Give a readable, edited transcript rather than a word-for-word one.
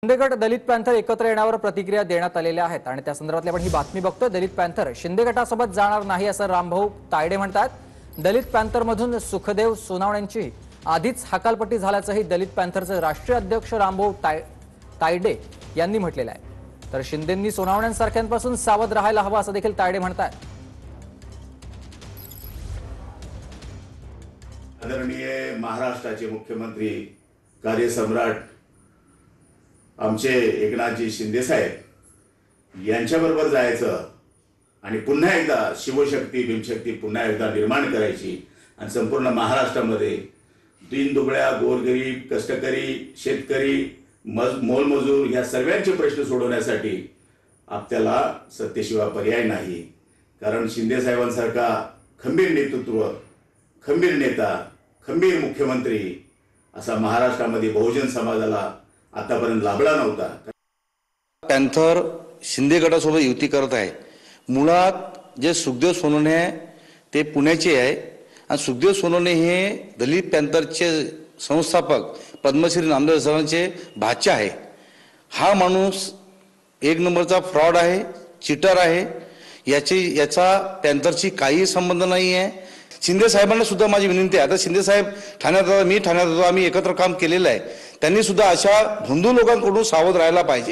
शिंदेगड दलित panther एकत्र येण्यावर प्रतिक्रिया देण्यात आलेल्या आहेत आणि त्या संदर्भातली आपण ही बातमी बघतोय। दलित पॅंथर शिंदे गटासोबत जाणार नाही असं रामभाऊ तायडे म्हणतात। दलित पॅंथरमधून सुखदेव सोनावणेंची आधीच हकालपट्टी झाल्याचंही दलित पॅंथरचे राष्ट्रीय अध्यक्ष रामभाऊ तायडे यांनी म्हटलेलं आहे। तर शिंदेंनी सोनावणेंसारख्यांपासून सावध राहायला हवं असं देखील तायडे म्हणतात। आदरणीय महाराष्ट्राचे मुख्यमंत्री कार्यसम्राट आमचे एकनाथजी शिंदे साहेब यांच्याबरोबर जायचं आणि पुन्हा एकदा शिवशक्ती भीमशक्ती पुन्हा एकदा निर्माण करायची आणि संपूर्ण महाराष्ट्रामध्ये दीनदुबळ्या गोरगरीब कष्टकरी शेतकरी मोलमजूर या सर्वांचे प्रश्न सोडवण्यासाठी आपल्याला सत्तेशिवाय पर्याय नाही। कारण शिंदे साहेबांसारखा खंबीर नेतृत्व खंबीर नेता खंबीर मुख्यमंत्री असा महाराष्ट्रामध्ये बहुजन समाजाला आतापर्यंत लाभला नव्हता। पॅंथर शिंदे गटासोबत युती करत आहे। मुळात जे सुखदेव सोनवणे ते पुण्याचे आहे आणि सुखदेव सोनवणे हे दलित पॅंथरचे संस्थापक पद्मश्री नामदेव सरांचे भाचे आहे। हा माणूस एक नंबरचा फ्रॉड आहे, चिटर आहे। याचा पॅंथरशी काही संबंध नाही आहे। शिंदे साहेबांना सुद्धा माझी विनंती आहे, आता शिंदे साहेब ठाण्यात होता, मी ठाण्यात होतो, आम्ही एकत्र काम केलेलं आहे। त्यांनी सुद्धा अशा भोंदू लोकांकडून सावध राहायला पाहिजे।